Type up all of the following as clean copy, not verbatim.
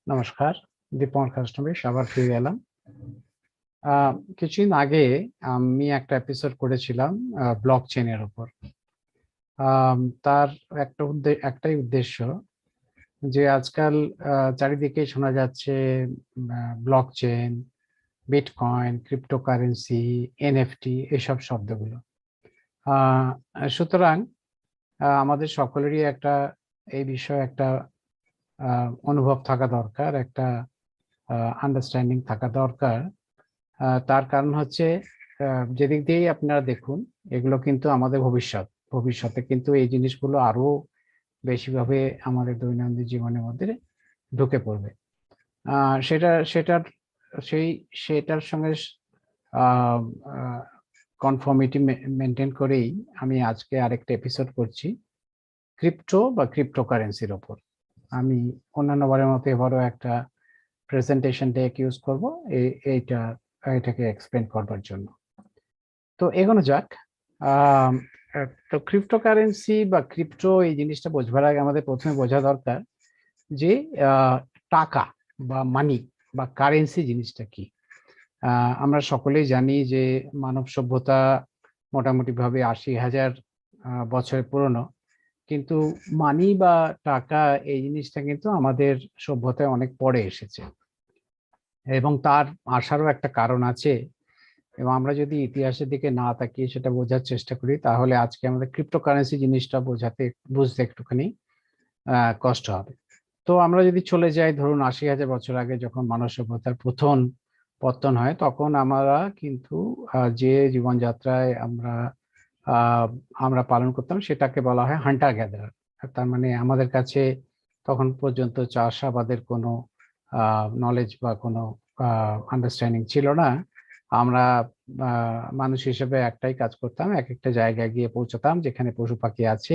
নমস্কার, দীপঙ্কর কাস্টমিশ আবার ফিরে এলাম। কিছুদিন আগে আমি একটা এপিসোড করেছিলাম ব্লক চেইনের উপর। তার একটাই উদ্দেশ্য যে আজকাল চারিদিকে শোনা যাচ্ছে block chain, bitcoin, cryptocurrency, NFT এসব শব্দগুলো। আহ, সুতরাং আমাদের সকলেরই এই বিষয়ে একটা অনুভব থাকা দরকার, একটা আন্ডারস্ট্যান্ডিং থাকা দরকার। তার কারণ হচ্ছে যেদিক দিয়েই আপনারা দেখুন, এগুলো কিন্তু আমাদের ভবিষ্যতে কিন্তু এই জিনিসগুলো আরো বেশিভাবে আমাদের দৈনন্দিন জীবনের মধ্যে ঢুকে পড়বে। আহ, সেটা সেটার সেই সেটার সঙ্গে কনফর্মিটি মেনটেন করেই আমি আজকে আরেকটা এপিসোড করছি ক্রিপ্টো বা ক্রিপ্টোকারেন্সির ওপর। আমি অন্যান্য বারের মতো এবারও একটা প্রেজেন্টেশন ডেক ইউজ করবো এইটা এটাকে এক্সপ্লেন করবার জন্য। তো এগোনো যাক। আম, তো ক্রিপ্টোকারেন্সি বা ক্রিপ্টো এই জিনিসটা বোঝবার আগে আমাদের প্রথমে বোঝা দরকার যে আহ, টাকা বা মানি বা কারেন্সি জিনিসটা কি। আমরা সকলেই জানি যে মানব সভ্যতা মোটামুটি ভাবে ৮০,০০০ বছরের পুরনো, কিন্তু মানি বা টাকা এই জিনিসটা কিন্তু আমাদের সভ্যতায় অনেক পরে এসেছে এবং তার আসারও একটা কারণ আছে। এবং আমরা যদি ইতিহাসের দিকে না তাকিয়ে সেটা বোঝার চেষ্টা করি, তাহলে আজকে আমাদের ক্রিপ্টোকারেন্সি জিনিসটা বুঝতে একটুখানি কষ্ট হবে। তো আমরা যদি চলে যাই, ধরুন ৮০,০০০ বছর আগে যখন মানব সভ্যতার প্রথম পতন হয়, তখন আমরা কিন্তু যে জীবনযাত্রায় আহ, আমরা পালন করতাম সেটাকে বলা হয় হান্টার গ্যাদারার। তার মানে আমাদের কাছে তখন পর্যন্ত চাষাবাদের কোনো নলেজ বা কোনো আন্ডারস্ট্যান্ডিং ছিল না। আমরা মানুষ হিসেবে একটাই কাজ করতাম, এক একটা জায়গায় গিয়ে পৌঁছতাম যেখানে পশু পাখি আছে।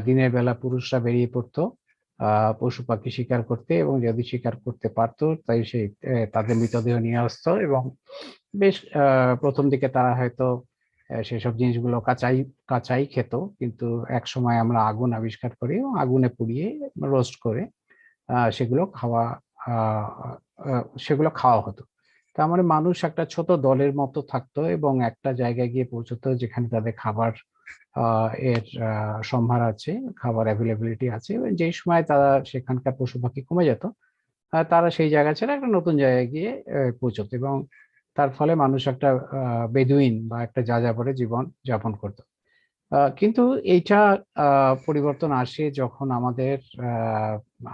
দিনের বেলা পুরুষরা বেরিয়ে পড়তো পশু পাখি শিকার করতে, এবং যদি শিকার করতে পারতো তাই তাদের মৃতদেহ নিয়ে আসতো। এবং বেশ প্রথম দিকে তারা হয়তো সেসব জিনিসগুলো কাঁচাই কাঁচাই খেত, কিন্তু এক সময় আমরা আগুন আবিষ্কার করি এবং আগুনে পুড়িয়ে রোস্ট করে সেগুলো আহ, সেগুলো খাওয়া হতো। তার মানে মানুষ একটা ছোট দলের মতো থাকতো এবং একটা জায়গায় গিয়ে পৌঁছতো যেখানে তাদের খাবার সম্ভার আছে, খাবার অ্যাভেলেবিলিটি আছে, এবং যেই সময় তারা সেখানকার পশু পাখি কমে যেত, তারা সেই জায়গা ছেড়ে একটা নতুন জায়গায় গিয়ে পৌঁছতো। এবং তার ফলে মানুষ একটা বেদুইন বা একটা যাযাবরে জীবন যাপন করতো। কিন্তু এইটা পরিবর্তন আসে যখন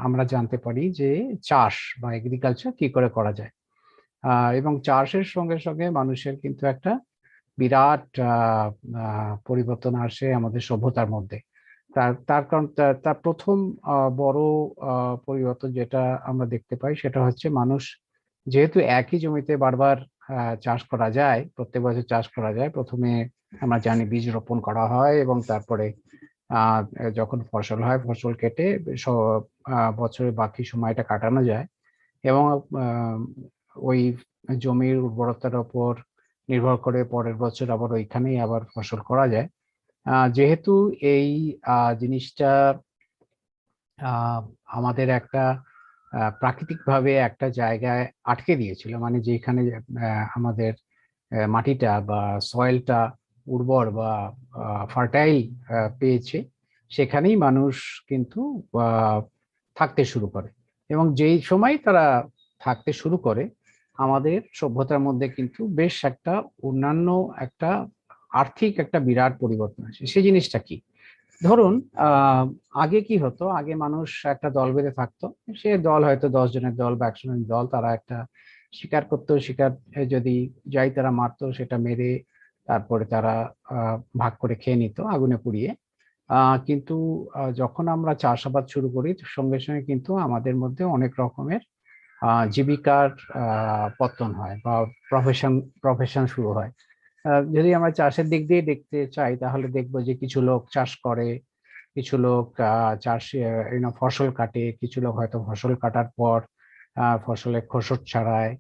আমরা জানতে পারি যে চাষ বা এগ্রিকালচার কি করে করা যায়। এবং চাষের সঙ্গে সঙ্গে মানুষের কিন্তু একটা বিরাট পরিবর্তন আসে আমাদের সভ্যতার মধ্যে। তার তার কারণ তার প্রথম বড় পরিবর্তন যেটা আমরা দেখতে পাই সেটা হচ্ছে মানুষ, যেহেতু একই জমিতে বারবার চাষ করা যায়, প্রত্যেক বছর চাষ করা যায়, প্রথমে আমরা জানি বীজ রোপণ করা হয় এবং তারপরে আহ যখন ফসল হয় ফসল কেটে বছরের বাকি সময়টা কাটানো যায়। এবং ওই জমির উর্বরতার উপর নির্ভর করে পরের বছর আবার ওইখানেই আবার ফসল করা যায়। যেহেতু এই জিনিসটা আহ, আমাদের প্রাকৃতিকভাবে একটা জায়গায় আটকে দিয়েছিল, মানে যেখানে আমাদের মাটিটা বা সয়েলটা উর্বর বা ফার্টাইল পেয়েছে, সেখানেই মানুষ কিন্তু আহ, থাকতে শুরু করে। এবং যেই সময় তারা থাকতে শুরু করে, আমাদের সভ্যতার মধ্যে কিন্তু বেশ একটা অন্যান্য একটা আর্থিক একটা বিরাট পরিবর্তন আসে। সেই জিনিসটা কি? ধরুন আগে কি হতো, আগে মানুষ একটা দল বেঁধে থাকতো। সে দল হয়তো 10 জনের দল বা 100 জনের দল, তারা একটা শিকার করতো, শিকার যদি যাই তারা মারতো, সেটা মেরে তারপরে তারা ভাগ করে খেয়ে নিত আগুনে পুড়িয়ে। কিন্তু যখন আমরা চাষাবাদ শুরু করি, সঙ্গে সঙ্গে কিন্তু আমাদের মধ্যে অনেক রকমের জীবিকার পত্তন হয় বা প্রফেশন প্রফেশন শুরু হয়। যদি আমরা চাষের দিক দিয়ে দেখতে চাই, তাহলে দেখবো যে কিছু লোক চাষ করে, কিছু লোক ফসল কাটে, কিছু লোক হয়তো ফসল কাটার পর ফসলের খোসট ছাড়ায়,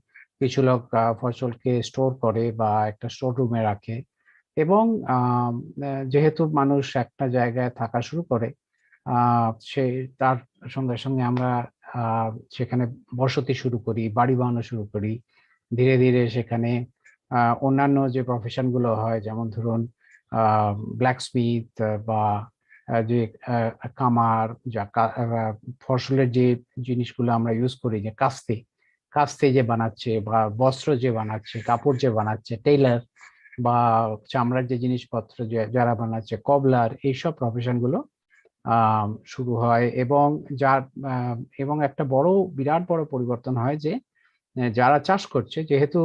কিছু লোক ফসলকে স্টোর করে বা একটা স্টোর রুমে রাখে। এবং যেহেতু মানুষ একটা জায়গায় থাকা শুরু করে, সে তার সঙ্গে সঙ্গে আমরা সেখানে বসতি শুরু করি, বাড়ি বানানো শুরু করি, ধীরে ধীরে সেখানে অন্যান্য যে প্রফেশন গুলো হয়, যেমন ধরুন ব্ল্যাকস্মিথ বা যে কামার, যা ফসলের যে জিনিসগুলো আমরা ইউজ করি, যে কাস্তে কাস্তে যে বানাচ্ছে, বা বস্ত্র যে বানাচ্ছে, কাপড় যে বানাচ্ছে, টেইলার, বা চামড়ার যে জিনিসপত্র যারা বানাচ্ছে, কবলার, এইসব প্রফেশন গুলো শুরু হয়। এবং যার এবং একটা বিরাট বড় পরিবর্তন হয় যে যারা চাষ করছে, যেহেতু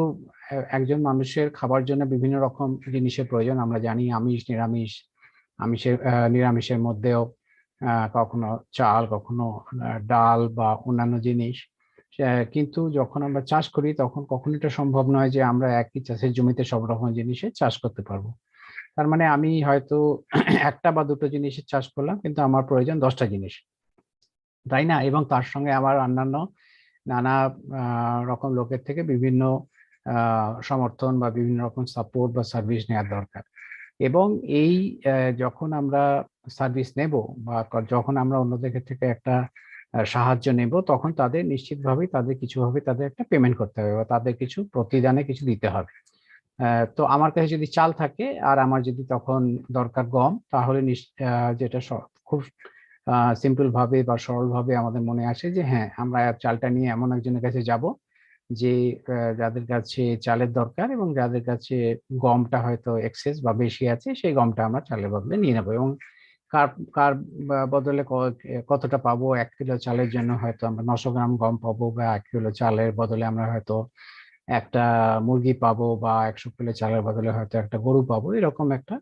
একজন মানুষের খাবার জন্য বিভিন্ন রকম জিনিসের প্রয়োজন, আমরা জানি আমিষ নিরামিষ, নিরামিষের মধ্যেও কখনো চাল, কখনো ডাল বা অন্যান্য জিনিস। কিন্তু যখন আমরা চাষ করি তখন কখনো এটা সম্ভব নয় যে আমরা একই চাষের জমিতে সব রকম জিনিসের চাষ করতে পারবো। তার মানে আমি হয়তো একটা বা দুটো জিনিসের চাষ করলাম, কিন্তু আমার প্রয়োজন 10টা জিনিস, তাই না? এবং তার সঙ্গে আমার অন্যান্য নানা রকম লোকের থেকে বিভিন্ন সমর্থন বা বিভিন্ন রকম সাপোর্ট বা সার্ভিস নেওয়ার দরকার। এবং এই যখন আমরা সার্ভিস নেব বা যখন আমরা অন্যদের থেকে একটা সাহায্য নেব, তখন তাদের নিশ্চিতভাবেই তাদের কিছুভাবে তাদের একটা পেমেন্ট করতে হবে, বা তাদের কিছু প্রতিদানে কিছু দিতে হবে। তো আমার কাছে যদি চাল থাকে আর আমার যদি তখন দরকার গম, তাহলে যেটা খুব সিম্পল ভাবে বা সরল ভাবে আমাদের মনে আসে যে হ্যাঁ, আমরা চালটা নিয়ে এমন একজনের কাছে যাব যে যাদের কাছে চালের দরকার, এবং যাদের কাছে গমটা হয়তো এক্সেস বা বেশি আছে, সেই গমটা আমরা চালের বদলে নিয়ে নেবো। এবং কার কার বদলে কতটা পাবো, 1 কিলো চালের জন্য হয়তো আমরা 900 গ্রাম গম পাবো, বা 1 কিলো চালের বদলে আমরা হয়তো একটা মুরগি পাবো, বা 100 কিলো চালের বদলে হয়তো একটা গরু পাবো। এরকম একটা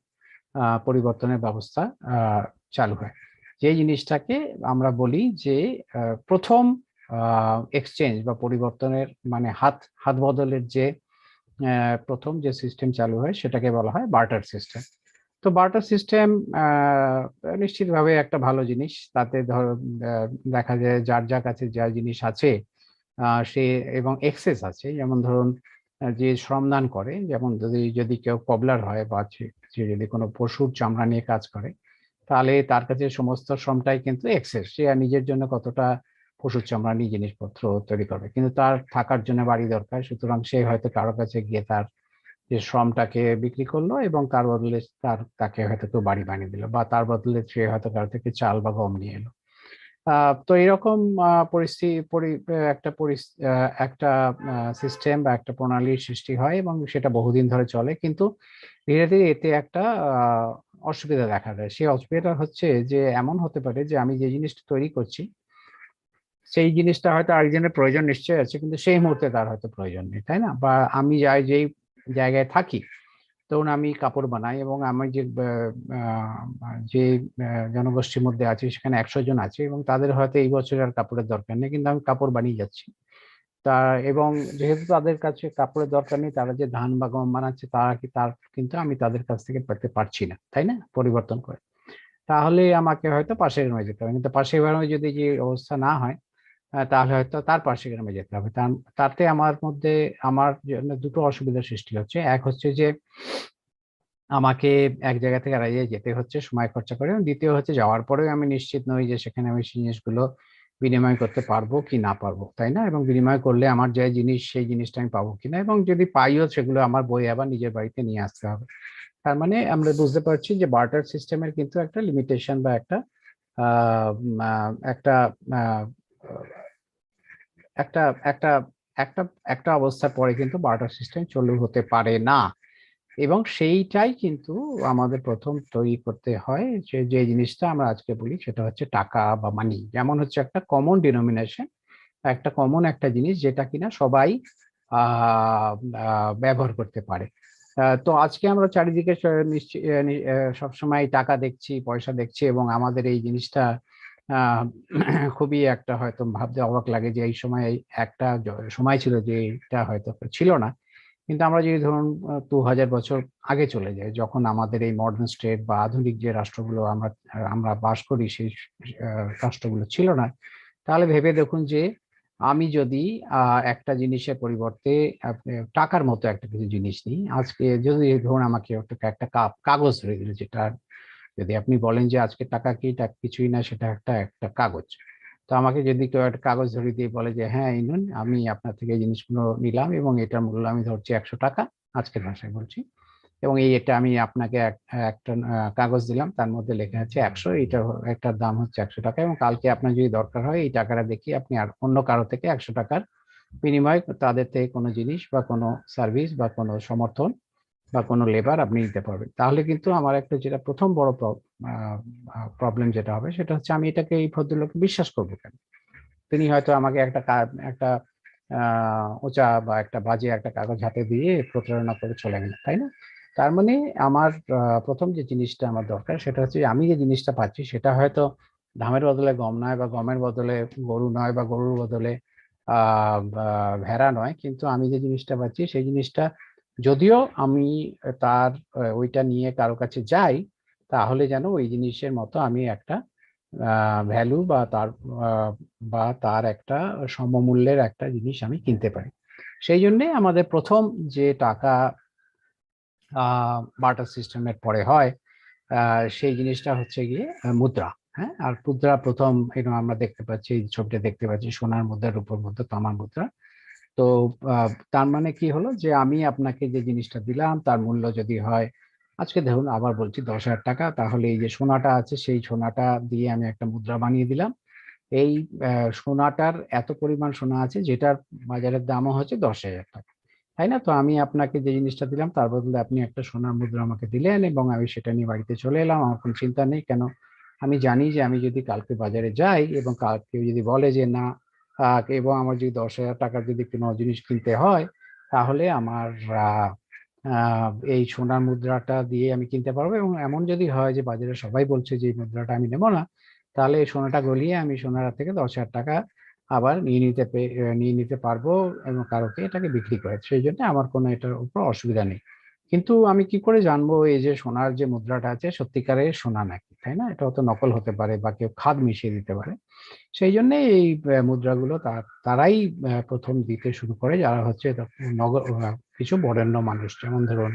পরিবর্তনের ব্যবস্থা চালু হয়, যে জিনিসটাকে আমরা বলি যে প্রথম এক্সচেঞ্জ বা পরিবর্তনের, মানে হাত হাত বদলের যে প্রথম যে সিস্টেম চালু হয় সেটাকে বলা হয় বার্টার সিস্টেম। তো বার্টার সিস্টেম নিশ্চিতভাবে একটা ভালো জিনিস। তাতে ধর দেখা যায় যার যার কাছে যা জিনিস আছে সে, এবং এক্সেস আছে, যেমন ধরুন যে শ্রমদান করে, যেমন যদি যদি কেউ কবলার হয়, বা সে যদি কোনো পশুর চামড়া নিয়ে কাজ করে, তাহলে তার কাছে সমস্ত শ্রমটাই কিন্তু এক্সেস। সে আর নিজের জন্য কতটা পশুর চামড়া নিয়ে জিনিসপত্র তৈরি করবে, কিন্তু তার থাকার জন্য বাড়ি দরকার, সুতরাং সে হয়তো কারো কাছে গিয়ে তার যে শ্রমটাকে বিক্রি করলো, এবং তার বদলে তাকে হয়তো কেউ বাড়ি বানিয়ে দিল, বা তার বদলে সে হয়তো কারো থেকে চাল বা গম নিয়ে এলো। তো এরকম পরিস্থিতি একটা সিস্টেম বা একটা প্রণালীর সৃষ্টি হয়, এবং সেটা বহুদিন ধরে চলে। কিন্তু ধীরে ধীরে এতে একটা অসুবিধা দেখা দেয়। সেই অসুবিধা হচ্ছে যে এমন হতে পারে যে আমি যে জিনিসটা তৈরি করছি, সেই জিনিসটা হয়তো আরেকজনের প্রয়োজন নিশ্চয়ই আছে, কিন্তু সেই মুহূর্তে তার হয়তো প্রয়োজন নেই, তাই না? বা আমি যেই জায়গায় থাকি, ধরুন আমি কাপড় বানাই, এবং আমি যে জনগোষ্ঠীর মধ্যে আছি সেখানে 100 জন আছে, এবং তাদের হয়তো এই বছর আর কাপড়ের দরকার নেই, কিন্তু আমি কাপড় বানিয়ে যাচ্ছি। তা এবং যেহেতু তাদের কাছে কাপড়ের দরকার নেই, তারা যে ধান বা গম বানাচ্ছে, তার কিন্তু আমি তাদের কাছ থেকে পেতে পারছি না, তাই না? পরিবর্তন করে, তাহলে আমাকে হয়তো পাশের গ্রামে যেতে হবে। কিন্তু পাশের গ্রামে যদি যে অবস্থা না হয়, তাহলে হয়তো তার পাশের গ্রামে যেতে হবে। তাতে আমার জন্য দুটো অসুবিধার সৃষ্টি হচ্ছে। এক হচ্ছে যে আমাকে এক জায়গা থেকে আরেক জায়গায় যেতে হচ্ছে সময় খরচা করে, এবং দ্বিতীয় হচ্ছে যাওয়ার পরেও আমি নিশ্চিত নই যে সেখানে আমি সেই জিনিসগুলো বিনিময় করতে পারবো কি না পারবো, তাই না? এবং বিনিময় করলে আমার যে জিনিস, সেই জিনিসটা আমি পাবো কিনা, এবং যদি পাইও সেগুলো আমার বয়ে আবার নিজের বাড়িতে নিয়ে আসতে হবে। তার মানে আমরা বুঝতে পারছি যে বার্টার সিস্টেমের কিন্তু একটা লিমিটেশন বা আহ উম, আহ, একটা আহ, একটা একটা একটা একটা অবস্থার পরে কিন্তু বার্টার সিস্টেম চালু হতে পারে না। এবং সেইটাই কিন্তু আমাদের প্রথম তৈরি করতে হয়, যে যে জিনিসটা আমরা আজকে বলি সেটা হচ্ছে টাকা বা মানি, যেমন হচ্ছে একটা কমন ডিনোমিনেশন, একটা কমন একটা জিনিস যেটা কিনা সবাই ব্যবহার করতে পারে। তো আজকে আমরা চারিদিকে সবসময় টাকা দেখছি, পয়সা দেখছি, এবং আমাদের এই জিনিসটা আহ খুবই একটা হয়তো ভাবতে অবাক লাগে যে এই সময় একটা সময় ছিল যে এটা হয়তো ছিল না। কিন্তু আমরা যদি ধরুন 2000 বছর আগে চলে যাই, যখন আমাদের এই মডার্ন স্টেট বা আধুনিক যে রাষ্ট্রগুলো আমরা আমরা বাস করি, সেই রাষ্ট্রগুলো ছিল না, তাহলে ভেবে দেখুন যে আমি যদি একটা জিনিসের পরিবর্তে টাকার মতো একটা কিছু জিনিস নিই, আজকে যদি ধরুন আমাকে একটা কাগজ ধরে দিল, যেটা যদি আপনি বলেন যে আজকে টাকা কি, টাকা কিছুই না, সেটা একটা একটা কাগজ। তো আমাকে যদি কেউ একটা কাগজ ধরিয়ে দিয়ে বলে যে হ্যাঁ ইনুন, আমি আপনার থেকে এই জিনিসগুলো নিলাম এবং এটার মূল্য আমি ধরছি 100 টাকা, আজকের ভাষায় বলছি, এবং এটা আমি আপনাকে একটা কাগজ দিলাম, তার মধ্যে লেখা আছে 100, এইটার একটার দাম হচ্ছে 100 টাকা, এবং কালকে আপনার যদি দরকার হয় এই টাকাটা দেখিয়ে আপনি আর অন্য কারো থেকে 100 টাকার বিনিময়ে তাদের থেকে কোনো জিনিস বা কোনো সার্ভিস বা কোনো সমর্থন বা কোনো লেবার আপনি নিতে পারবেন। তাহলে কিন্তু আমার একটা যেটা প্রথম বড় প্রবলেম যেটা হবে সেটা হচ্ছে আমি এটাকে এই ভদ্রলোককে বিশ্বাস করবো কেন? তিনি হয়তো আমাকে একটা ওচা বা একটা বাজে একটা কাগজ হাতে দিয়ে প্রতারণা করে চলে গেলেন, তাই না? তার মানে আমার প্রথম যে জিনিসটা আমার দরকার সেটা হচ্ছে আমি যে জিনিসটা পাচ্ছি সেটা হয়তো ধামের বদলে গম নয়, বা গমের বদলে গরু নয়, বা গরুর বদলে ভেড়া নয়, কিন্তু আমি যে জিনিসটা পাচ্ছি সেই জিনিসটা যদিও আমি তার ওইটা নিয়ে কারো কাছে যাই, তাহলে যেন ওই জিনিসের মতো আমি একটা ভ্যালু আহ, বা তার একটা সমমূল্যের একটা জিনিস আমি কিনতে পারি। সেই জন্য আমাদের প্রথম যে টাকা বার্টার সিস্টেমের পরে হয়, সেই জিনিসটা হচ্ছে গিয়ে মুদ্রা। হ্যাঁ, আর মুদ্রা প্রথম এরকম আমরা দেখতে পাচ্ছি, এই ছবিটা দেখতে পাচ্ছি সোনার মুদ্রা, রূপোর মুদ্রা, তামার মুদ্রা। তো তার মানে কি হলো যে আমি আপনাকে যে জিনিসটা দিলাম তার মূল্য যদি হয়, আজকে ধরুন আবার বলছি 10,000 টাকা, তাহলে এই যে সোনাটা আছে সেই সোনাটা দিয়ে আমি একটা মুদ্রা বানিয়ে দিলাম। এই সোনাটার এত পরিমাণ সোনা আছে যেটার বাজারের দামও হচ্ছে 10,000 টাকা, তাই না? তো আমি আপনাকে যে জিনিসটা দিলাম তার বদলে আপনি একটা সোনার মুদ্রা আমাকে দিলেন এবং আমি সেটা নিয়ে বাড়িতে চলে এলাম, আমার কোনো চিন্তা নেই। কেন? আমি জানি যে আমি যদি কালকে বাজারে যাই এবং কেউ যদি বলে যে না, এবং আমার যদি 10,000 টাকার যদি কোনো জিনিস কিনতে হয়, তাহলে আমার আহ এই সোনার মুদ্রাটা দিয়ে আমি কিনতে পারবো। এবং এমন যদি হয় যে বাজারে সবাই বলছে যে এই মুদ্রাটা আমি নেবো না, তাহলে এই সোনাটা গলিয়ে আমি সোনার থেকে 10,000 টাকা আবার নিয়ে নিতে পারবো এবং কারোকে এটাকে বিক্রি করে। সেই জন্য আমার কোনো এটার উপর অসুবিধা নেই। কিন্তু আমি কি করে জানবো এই যে সোনার যে মুদ্রাটা আছে সত্যিকারের সোনা নাকি, তাই না? এটা হয়তো নকল হতে পারে বা কেউ খাদ মিশিয়ে দিতে পারে। সেই জন্য এই মুদ্রাগুলো তারাই প্রথম দিতে শুরু করে যারা হচ্ছে নগর কিছু বরেণ্য মানুষ, যেমন ধরুন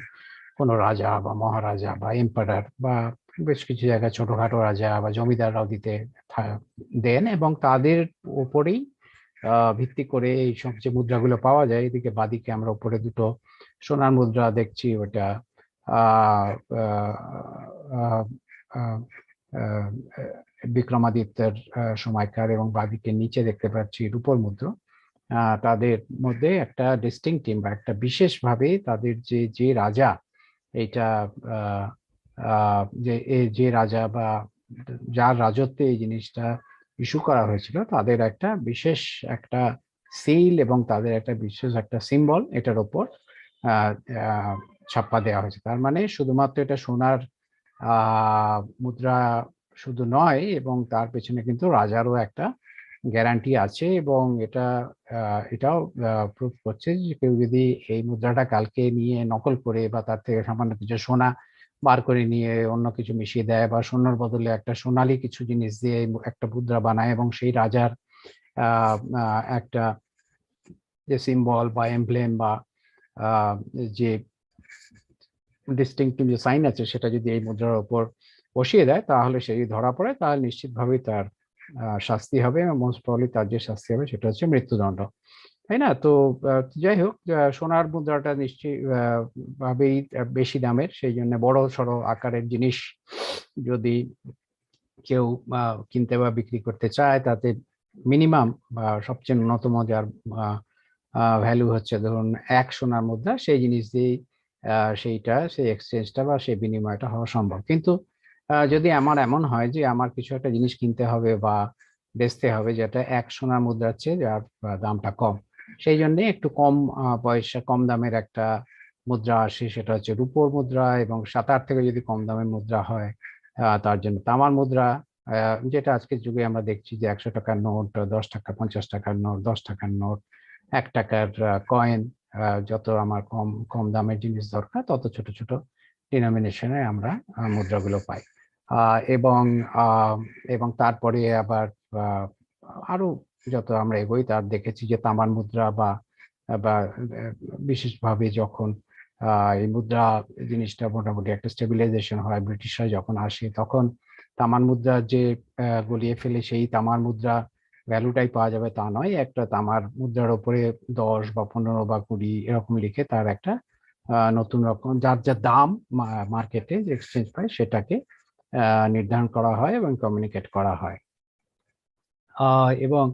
কোনো রাজা বা মহারাজা বা এম্পারার বা বেশ কিছু জায়গায় ছোটখাটো রাজা বা জমিদাররাও দিতে দেন, এবং তাদের উপরেই ভিত্তি করে এই সব যে মুদ্রাগুলো পাওয়া যায়। এদিকে বাদিকে আমরা উপরে দুটো সোনার মুদ্রা দেখছি, ওটা আহ আহ আহ আহ আহ বিক্রমাদিত্যের সময়কার, এবং বাদিকে নিচে দেখতে পাচ্ছি রূপোর মুদ্রা। তাদের মধ্যে একটা ডিস্টিংটিভ বা একটা বিশেষভাবে তাদের যে যে রাজা এইটা আহ, যে রাজা বা যার রাজত্বে এই জিনিসটা ইস্যু করা হয়েছিল তাদের একটা বিশেষ একটা সিল এবং তাদের একটা বিশেষ একটা সিম্বল এটার ওপর আহ, আহ, ছাপ্পা দেওয়া হয়েছে। তার মানে শুধুমাত্র এটা সোনার মুদ্রা শুধু নয়, এবং তার পেছনে কিন্তু রাজারও একটা গ্যারান্টি আছে, এবং এটাও প্রুফ করছে যে কেউ যদি এই মুদ্রাটা কালকে নিয়ে নকল করে বা তার থেকে সামান্য কিছু সোনা বার করে নিয়ে অন্য কিছু মিশিয়ে দেয় বা সোনার বদলে একটা সোনালী কিছু জিনিস দিয়ে একটা মুদ্রা বানায় এবং সেই রাজার একটা যে সিম্বল বা এমব্লেম বা যে ডিস্টিংক্টিভ যে সাইন আছে সেটা যদি এই মুদ্রার উপর বসিয়ে দেয়, তাহলে সে যদি ধরা পড়ে তাহলে নিশ্চিতভাবেই তার শাস্তি হবে, এবং মোস্ট প্রবাবলি তার যে শাস্তি হবে সেটা হচ্ছে মৃত্যুদণ্ড, তাই না? তো যাই হোক, সোনার মুদ্রাটা নিশ্চয়ই ভাবেই বেশি দামের, সেই জন্য বড় সড়ো আকারের জিনিস যদি কেউ কিনতে বা বিক্রি করতে চায়, তাতে মিনিমাম বা সবচেয়ে ন্যূনতম যার ভ্যালু হচ্ছে ধরুন 1 সোনার মুদ্রা, সেই জিনিস দিয়েই সেই এক্সচেঞ্জটা বা সেই বিনিময়টা হওয়া সম্ভব। কিন্তু যদি আমার এমন হয় যে আমার কিছু একটা জিনিস কিনতে হবে বা বেচতে হবে যেটা 1 সোনার মুদ্রার চেয়ে যার দামটা কম, সেই জন্য একটু কম পয়সা কম দামের একটা মুদ্রা আসে, সেটা হচ্ছে রূপোর মুদ্রা, এবং 7-8 থেকে যদি কম দামের মুদ্রা হয় তার জন্য তামার মুদ্রা, যেটা আজকের যুগে আমরা দেখছি যে 100 টাকার নোট, 10 টাকা, 50 টাকার নোট, 10 টাকার নোট, 1 টাকার কয়েন, যত আমার কম কম দামের জিনিস দরকার তত ছোট ছোট ডিনোমিনেশনে আমরা মুদ্রাগুলো পাই। এবং এবং তারপরে আবার আরো যত আমরা এগোই তার দেখেছি যে তামার মুদ্রা বা বা বিশেষভাবে যখন এই মুদ্রা জিনিসটা মোটামুটি একটা স্টেবিলাইজেশন হয়, ব্রিটিশরা যখন আসে তখন তামার মুদ্রা যে গলিয়ে ফেলে সেই তামার মুদ্রা ভ্যালুটাই পাওয়া যাবে তা নয়, একটা তামার মুদ্রার উপরে 10 বা 15 বা 20 এরকম লিখে তার একটা নতুন রকম যার যা দাম মার্কেটে যে এক্সচেঞ্জ প্রাইস সেটাকে নির্ধারণ করা হয় এবং কমিউনিকেট করা হয়। এবং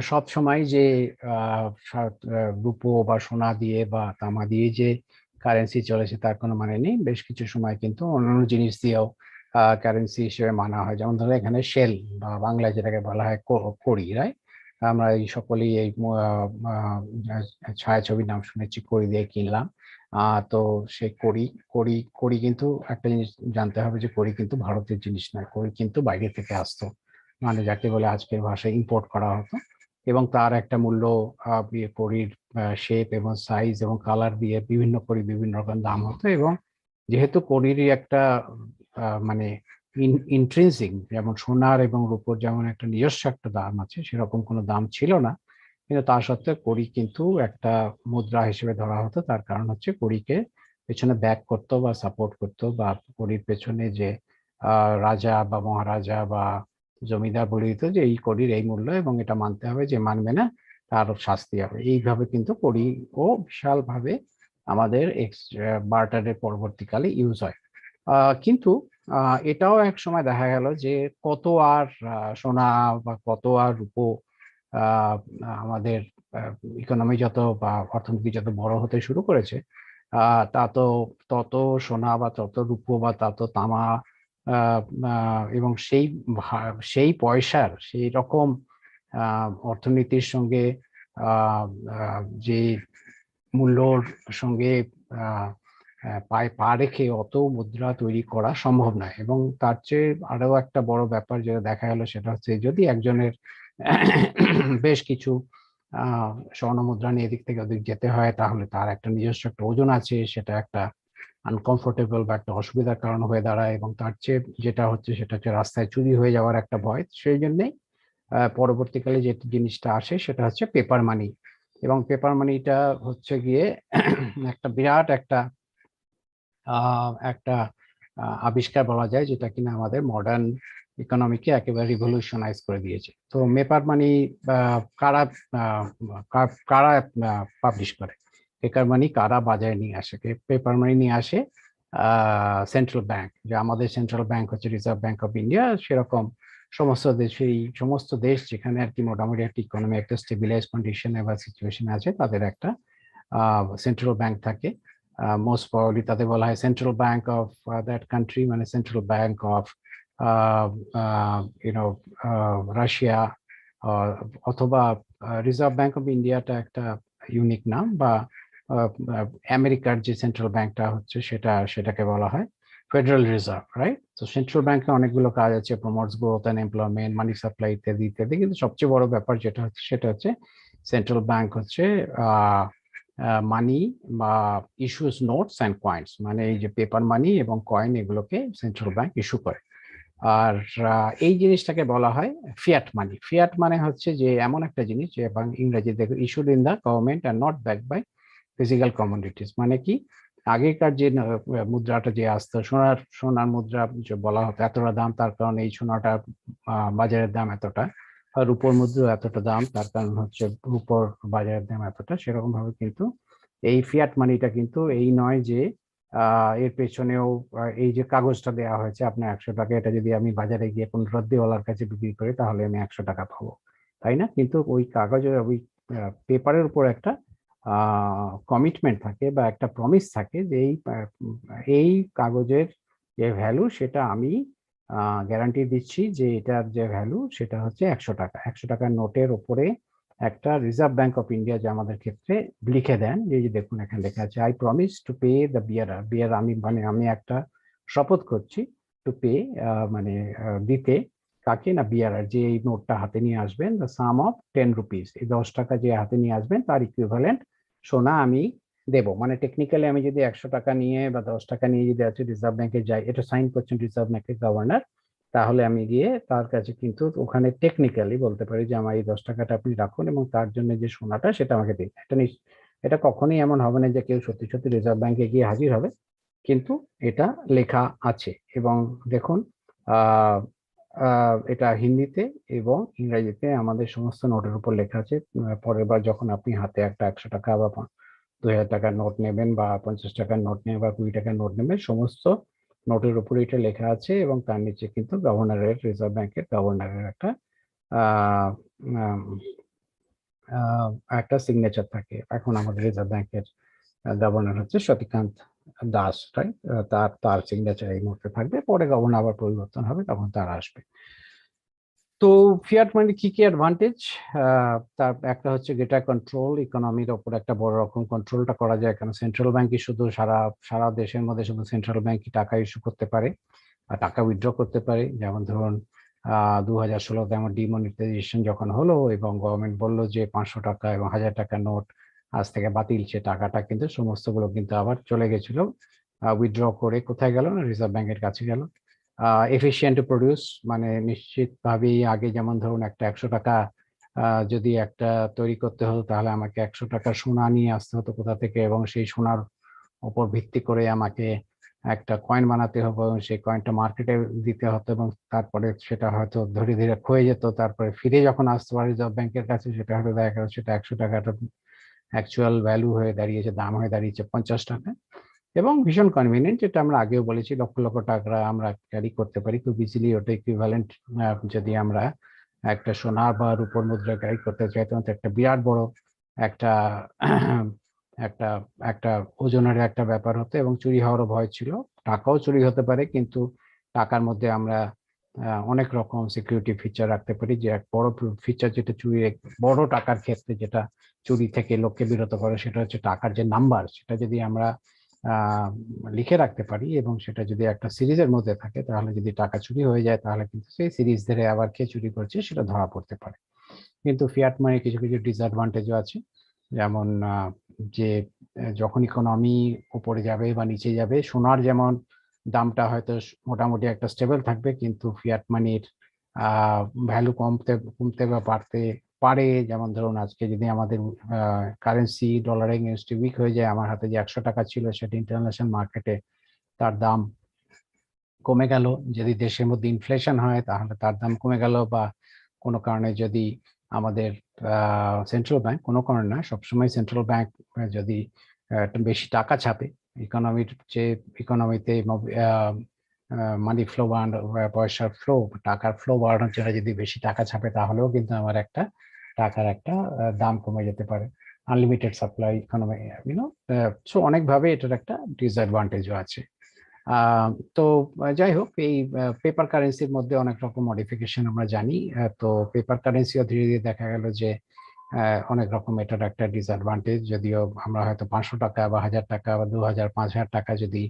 সব সময় যে রূপো বা সোনা দিয়ে বা তামা দিয়ে যে কারেন্সি চলেছে তার কোনো মানে নেই। বেশ কিছু সময় কিন্তু অন্যান্য জিনিস দিয়েও কারেন্সি হিসেবে মানা হয়। যেমন ধরো এখানে শেল বা বাংলায় যেটাকে বলা হয় কড়ি, রাইট? আমরা এই সকলেই এই ছায়াছবির নাম শুনেছি, কড়ি দিয়ে কিনলাম। তো সেই কড়ি কড়ি কড়ি কিন্তু একটা জিনিস জানতে হবে যে কড়ি কিন্তু ভারতের জিনিস নয়, কড়ি কিন্তু বাইরে থেকে আসতো, মানে যাকে বলে আজকের ভাষায় ইম্পোর্ট করা হতো। এবং তার একটা মূল্য কড়ির শেপ এবং সাইজ এবং কালার দিয়ে বিভিন্ন কড়ি বিভিন্ন রকম দাম হতো। এবং যেহেতু কড়িরই একটা মানে ইন্ট্রিনসিক, যেমন সোনার এবং রূপোর যেমন একটা নিজস্ব একটা দাম আছে, সেরকম কোনো দাম ছিল না। কিন্তু তা সত্ত্বেও কড়ি কিন্তু একটা মুদ্রা হিসেবে ধরা হতো। তার কারণ হচ্ছে কড়িকে পেছনে ব্যাক করতো বা সাপোর্ট করতো, বা কড়ির পেছনে যে রাজা বা মহারাজা বা জমিদার বলে দিত যে এই কড়ির এই মূল্য এবং এটা মানতে হবে, যে মানবে না তার শাস্তি হবে। এইভাবে কিন্তু কড়ি ও বিশাল ভাবে আমাদের বার্টারের পরবর্তীকালে ইউজ হয়। কিন্তু এটাও এক সময় দেখা গেল যে কত আর সোনা বা কত আর রূপো আহ, আমাদের ইকোনমি যত বা অর্থনীতি যত বড় হতে শুরু করেছে, তা তো তত সোনা বা তত রূপো বা তত তামা এবং সেই পয়সার সেই রকম অর্থনীতির সঙ্গে যে মূল্যর সঙ্গে আহ, পায়ে পা রেখে অত মুদ্রা তৈরি করা সম্ভব নয়। এবং তার চেয়ে আরো একটা বড় ব্যাপার যেটা দেখা গেল সেটা হচ্ছে, যদি একজনের বেশ কিছু স্বর্ণ মুদ্রা নিয়ে এদিক থেকে ওদিক যেতে হয়, তাহলে তার একটা নিজস্ব একটা ওজন আছে, সেটা একটা আনকমফোর্টেবল বা একটা অসুবিধার কারণ হয়ে দাঁড়ায়। এবং তার চেয়ে যেটা হচ্ছে সেটা হচ্ছে রাস্তায় চুরি হয়ে যাওয়ার একটা ভয়। সেই জন্যেই পরবর্তীকালে যে জিনিসটা আসে সেটা হচ্ছে পেপার মানি। এবং পেপার মানিটা হচ্ছে গিয়ে একটা বিরাট একটা আবিষ্কার বলা যায়, যেটা কিনা আমাদের মডার্ন ইকোনমিকে একেবারে রিভলিউশনাইজ করে দিয়েছে। তো পেপার মানি কারা কারা পাবলিশ করে, পেপার মানি কারা বাজারে নিয়ে আসে? পেপার মানি নিয়ে আসে সেন্ট্রাল ব্যাংক। যে আমাদের সেন্ট্রাল ব্যাংক হচ্ছে রিজার্ভ ব্যাংক অফ ইন্ডিয়া, সেরকম সমস্ত দেশ যেখানে আর কি মোটামুটি একটা ইকোনমি একটা স্টেবিলাইজ কন্ডিশনে বা সিচুয়েশন আছে, তাদের একটা সেন্ট্রাল ব্যাংক থাকে। মোস্ট প্রবাবলি তাদের বলা হয় central bank of that country, মানে central bank of you know Russia, অথবা রিজার্ভ ব্যাংক অফ ইন্ডিয়াটা একটা ইউনিক নাম। বা আমেরিকার যে সেন্ট্রাল ব্যাংকটা হচ্ছে সেটাকে বলা হয় ফেডারেল রিজার্ভ, রাইট? তো সেন্ট্রাল ব্যাংকে অনেকগুলো কাজ আছে, promotes growth and employment, money supply ইত্যাদি ইত্যাদি। কিন্তু সবচেয়ে বড় ব্যাপার যেটা হচ্ছে সেটা হচ্ছে সেন্ট্রাল ব্যাংক হচ্ছে মানি বা ইস্যুস নোটস অ্যান্ড কয়েন্স, মানে এই যে পেপার মানি এবং কয়েন, এগুলোকে সেন্ট্রাল ব্যাংক ইস্যু করে। আর এই জিনিসটাকে বলা হয় ফিয়াট মানি। ফিয়াট মানে হচ্ছে যে এমন একটা জিনিস যে ইংরেজিতে issued in the government and not back by physical commodities. মানে কি, আগেকার যে মুদ্রাটা যে আসতো, সোনার মুদ্রা যে বলা হতো এতটা দাম, তার কারণে এই সোনাটা বাজারের দাম এতটা। আর রূপোর মুদ্রা এতটা দাম, তার কারণ হচ্ছে রূপোর বাজারের দাম এতটা। সেরকম ভাবে কিন্তু এই ফিয়াট মানিটা কিন্তু এই নয় যে এর পেছনেও এই যে কাগজটা দেওয়া হয়েছে আপনার 100 টাকা, এটা যদি আমি বাজারে গিয়ে কোন রদ্দিওয়ালার কাছে বিক্রি করি তাহলে আমি 100 টাকা পাবো, তাই না? কিন্তু ওই কাগজের ওই পেপারের উপর একটা কমিটমেন্ট থাকে বা একটা প্রমিস থাকে যে এই কাগজের যে ভ্যালু সেটা আমি গ্যারান্টি দিচ্ছি যে এটার যে ভ্যালু সেটা হচ্ছে 100 টাকা। 100 টাকার নোটের উপরে একটা রিজার্ভ ব্যাংক অফ ইন্ডিয়া যে আমাদের ক্ষেত্রে লিখে দেন, যে দেখুন এখানে লেখা আছে I promise to pay the bearer. Bearer আমি, মানে আমি একটা শপথ করছি টু পে, মানে দিতে কাকে না, বিয়ারার, যে এই নোটটা হাতে নিয়ে আসবেন, দ্য সাম অফ 10 রুপিস, এই 10 টাকা যে হাতে নিয়ে আসবেন তার ইকুইভ্যালেন্ট সোনা আমি দেবো। মানে টেকনিক্যালি আমি যদি 100 টাকা নিয়ে বা 10 টাকা নিয়ে যদি আছে রিজার্ভ ব্যাংকে যাই, এটা সাইন করছেন রিজার্ভ ব্যাংকের গভর্নর, তাহলে আমি গিয়ে তার কাছে কিন্তু ওখানে টেকনিক্যালি বলতে পারি যে আমার এই 10 টাকাটা আপনি রাখুন এবং তার জন্য যে সোনাটা সেটা আমাকে দিন। এটা কখনোই এমন হবে না যে কেউ সত্যি সত্যি রিজার্ভ ব্যাংকে গিয়ে হাজির হবে, কিন্তু এটা লেখা আছে। এবং দেখুন, আহ এটা হিন্দিতে এবং ইংরেজিতে আমাদের সমস্ত নোটের উপর লেখা আছে। পরের বার যখন আপনি হাতে একটা 100 টাকা বা 2000 টাকার নোট নেবেন বা 50 টাকার নোট নেবেন বা 20 টাকার নোট নেবেন, সমস্ত নোটের উপরে এটা লেখা আছে এবং তার নিচে কিন্তু গভর্নরের, রিজার্ভ ব্যাংকের গভর্নরের আহ, উম, একটা সিগনেচার থাকে। এখন আমাদের রিজার্ভ ব্যাংকের গভর্নর হচ্ছে শক্তিকান্ত দাস, রাইট? তার তার সিগনেচার এই মুহূর্তে থাকবে, পরে গভর্নর আবার পরিবর্তন হবে, তখন তার আসবে। তো ফিয়াট মানি কি কি অ্যাডভান্টেজ? তার একটা হচ্ছে গ্রেটার কন্ট্রোল, ইকোনমির ওপর একটা বড় রকম কন্ট্রোলটা করা যায়, কারণ সেন্ট্রাল ব্যাংকই শুধু সারা সারা দেশের মধ্যে শুধু সেন্ট্রাল ব্যাংকই টাকা ইস্যু করতে পারে আর টাকা উইথড্র করতে পারে। যেমন ধরুন 2016-তে আমার ডিমনিটাইজেশন যখন হলো এবং গভর্নমেন্ট বললো যে 500 টাকা এবং 1000 টাকার নোট আজ থেকে বাতিল, সে টাকাটা কিন্তু সমস্তগুলো কিন্তু আবার চলে গেছিল, উইথড্র করে কোথায় গেল না, রিজার্ভ ব্যাংকের কাছে গেল। এফিসিয়েন্ট টু প্রডিউস, মানে নিশ্চিতভাবেই আগে যেমন ধরুন একটা 100 টাকা যদি একটা তৈরি করতে হতো, তাহলে আমাকে 100 টাকা সোনা নিয়ে আসতে হতো কোথা থেকে, এবং সেই সোনার উপর ভিত্তি করে আমাকে একটা কয়েন বানাতে হবে এবং সেই কয়েনটা মার্কেটে দিতে হতো, এবং তারপরে সেটা হয়তো ধীরে ধীরে ক্ষয়ে যেত, তারপরে ফিরে যখন আসতে পারে রিজার্ভ ব্যাংকের কাছে, সেটা হয়তো দেখা গেল সেটা 100 টাকাটা অ্যাকচুয়াল ভ্যালু হয়ে দাঁড়িয়েছে, দাম হয়ে দাঁড়িয়েছে 50 টাকা। এবং ভীষণ কনভিনিয়েন্ট, যেটা আমরা আগেও বলেছি, লক্ষ লক্ষ টাকা আমরা ক্যারি করতে পারি খুব ইজিলি। ওটা ইকুইভ্যালেন্ট যদি আমরা একটা সোনা বা রূপোর মুদ্রা ক্যারি করতে চাই, তখন তো একটা বিরাট বড় একটা একটা একটা ওজনের একটা ব্যাপার হতো এবং চুরি হওয়ারও ভয় ছিল। টাকাও চুরি হতে পারে, কিন্তু টাকার মধ্যে আমরা অনেক রকম সিকিউরিটি ফিচার রাখতে পারি। যে এক বড় ফিচার যেটা চুরি, বড় টাকার ক্ষেত্রে যেটা চুরি থেকে লোককে বিরত করে, সেটা হচ্ছে টাকার যে নাম্বার, সেটা যদি আমরা আহ লিখে রাখতে পারি এবং সেটা যদি একটা সিরিজের মধ্যে থাকে, তাহলে যদি টাকা চুরি হয়ে যায় তাহলে কিন্তু সেই সিরিজ ধরে আবার কে চুরি করছে সেটা ধরা পড়তে পারে। কিন্তু ফিয়াট মানি কিছু কিছু ডিসঅ্যাডভান্টেজও আছে, যেমন যে যখন ইকোনমি উপরে যাবে বা নিচে যাবে, সোনার যেমন দামটা হয়তো মোটামুটি একটা স্টেবল থাকবে, কিন্তু ফিয়াট মানির ভ্যালু কমতে কমতে বা বাড়তে পারে। যেমন ধরুন আজকে যদি আমাদের কারেন্সি ডলার এগেনস্টে উইক হয়ে যায়, আমার হাতে যে 100 টাকা ছিল সেটা ইন্টারন্যাশনাল মার্কেটে তার দাম কমে গেল। যদি দেশের মধ্যে ইনফ্লেশন হয় তাহলে তার দাম কমে গেল, বা কোনো কারণে যদি আমাদের সেন্ট্রাল ব্যাংক, কোনো কারণে না, সবসময় সেন্ট্রাল ব্যাংক যদি বেশি টাকা ছাপে, ইকোনমির যে ইকোনমিতে মানি ফ্লো বা পয়সার ফ্লো, টাকার ফ্লো বাড়ানোর জন্য যদি বেশি টাকা ছাপে, তাহলেও কিন্তু আমার একটা টাকার একটা দাম কমে যেতে পারে। Unlimited supply economy, you know. So অনেকভাবে এটার একটা ডিসঅ্যাডভান্টেজও আছে। আহ, তো যাই হোক, এই পেপার কারেন্সির মধ্যে অনেক রকম মডিফিকেশন আমরা জানি। তো পেপার কারেন্সিও ধীরে ধীরে দেখা গেল যে অনেক রকম এটার একটা ডিসঅ্যাডভান্টেজ। যদিও আমরা হয়তো 500 টাকা বা 1000 টাকা বা 2000, 5000 টাকা যদি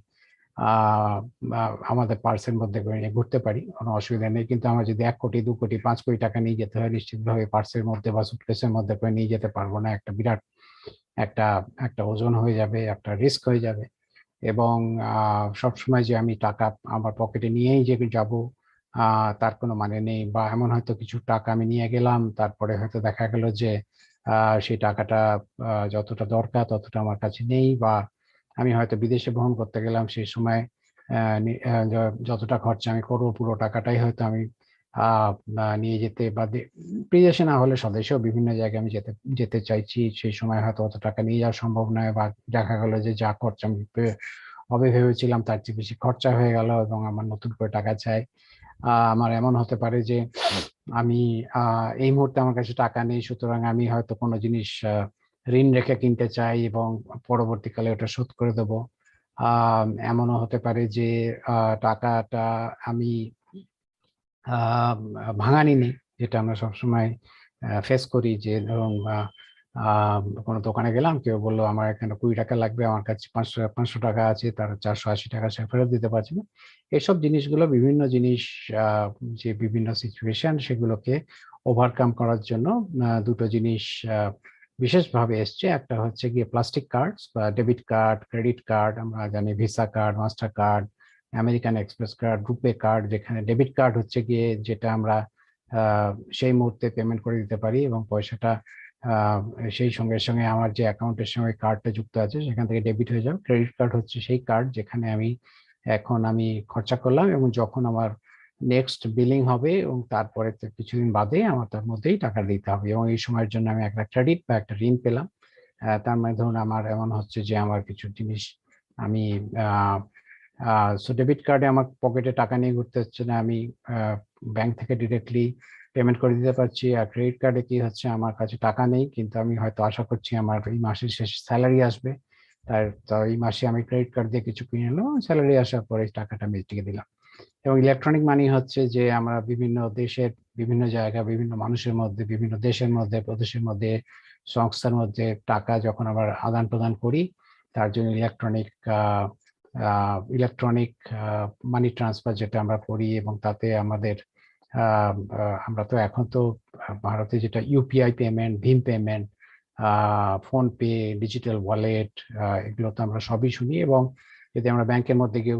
আমাদের পার্সের মধ্যে করে নিয়ে ঘুরতে পারি, কোনো অসুবিধা নেই। কিন্তু আমরা যদি 1 কোটি, 2 কোটি, 5 কোটি টাকা নিয়ে যেতে হয়, নিশ্চিতভাবে পার্সের মধ্যে বা সুটকেসের মধ্যে করে নিয়ে যেতে পারবো না। একটা বিরাট একটা একটা ওজন হয়ে যাবে, একটা রিস্ক হয়ে যাবে। এবং সবসময় যে আমি টাকা আমার পকেটে নিয়েই যে যাব তার কোনো মানে নেই। বা এমন হয়তো কিছু টাকা আমি নিয়ে গেলাম, তারপরে হয়তো দেখা গেল যে সেই টাকাটা যতটা দরকার ততটা আমার কাছে নেই, বা আমি হয়তো বিদেশে ভ্রমণ করতে গেলাম, সেই সময় যতটা খরচা আমি করবো পুরো টাকাটাই হয়তো আমি নিয়ে যেতে, বা বিদেশে না হলে স্বদেশেও বিভিন্ন জায়গায় আমি যেতে যেতে চাইছি, সেই সময় হয়তো অত টাকা নিয়ে যাওয়া সম্ভব নয়, বা দেখা গেল যে যা খরচা আমি হবে ভেবেছিলাম তার চেয়ে বেশি খরচা হয়ে গেল এবং আমার নতুন করে টাকা চাই। আমার এমন হতে পারে যে আমি এই মুহূর্তে আমার কাছে টাকা নেই, সুতরাং আমি হয়তো কোনো জিনিস ঋণ রেখে কিনতে চাই এবং পরবর্তীকালে ওটা শোধ করে দেবো। এমনও হতে পারে যে টাকাটা আমি আহ ভাঙানি নেই, যেটা আমরা সবসময় ফেস করি। যে ধরুন কোনো দোকানে গেলাম, কেউ বললো আমার এখানে 20 টাকা লাগবে, আমার কাছে 500 টাকা আছে, তার 480 টাকা সে ফেরত দিতে পারছে না। এসব জিনিসগুলো, বিভিন্ন জিনিস, যে বিভিন্ন সিচুয়েশন, সেগুলোকে ওভারকাম করার জন্য দুটো জিনিস বিশেষভাবে এসছে। একটা হচ্ছে গিয়ে প্লাস্টিক কার্ডস বা ডেবিট কার্ড, ক্রেডিট কার্ড, আমরা জানি Visa card, Master card, American Express card, RuPay card. যেখানে ডেবিট কার্ড হচ্ছে গিয়ে যেটা আমরা সেই মুহূর্তে পেমেন্ট করে দিতে পারি এবং পয়সাটা আহ, সেই সঙ্গে সঙ্গে আমার যে অ্যাকাউন্টের সঙ্গে কার্ডটা যুক্ত আছে সেখান থেকে ডেবিট হয়ে যাবে। ক্রেডিট কার্ড হচ্ছে সেই কার্ড যেখানে আমি এখন খরচা করলাম এবং যখন আমার নেক্সট বিলিং হবে এবং তারপরে কিছুদিন বাদে আমার তার মধ্যেই টাকা দিতে হবে, এবং এই সময়ের জন্য আমি একটা ক্রেডিট বা একটা ঋণ পেলাম। তার মানে ধরুন আমার এমন হচ্ছে যে আমার কিছু জিনিস আমি ডেবিট কার্ডে আমার পকেটে টাকা নিয়ে ঘুরতে হচ্ছে না, আমি ব্যাংক থেকে ডিরেক্টলি পেমেন্ট করে দিতে পারছি। আর ক্রেডিট কার্ডে কি হচ্ছে, আমার কাছে টাকা নেই কিন্তু আমি হয়তো আশা করছি আমার এই মাসের শেষে স্যালারি আসবে, তো এই মাসে আমি ক্রেডিট কার্ড দিয়ে কিছু কিনে নিলাম, স্যালারি আসার পরে টাকাটা মিটিয়ে দিলাম। এবং ইলেকট্রনিক মানি হচ্ছে যে আমরা বিভিন্ন দেশের বিভিন্ন জায়গা, বিভিন্ন মানুষের মধ্যে, বিভিন্ন দেশের মধ্যে, প্রদেশের মধ্যে, সংস্থার মধ্যে টাকা যখন আবার আদান প্রদান করি, তার জন্য ইলেকট্রনিক মানি ট্রান্সফার যেটা আমরা করি, এবং তাতে আমাদের আমরা তো এখন তো ভারতে যেটা ইউপিআই পেমেন্ট, ভীম payment, PhonePe, digital wallet, এগুলো তো আমরা সবই শুনি। এবং যদি আমরা ব্যাংকের মধ্যে গিয়ে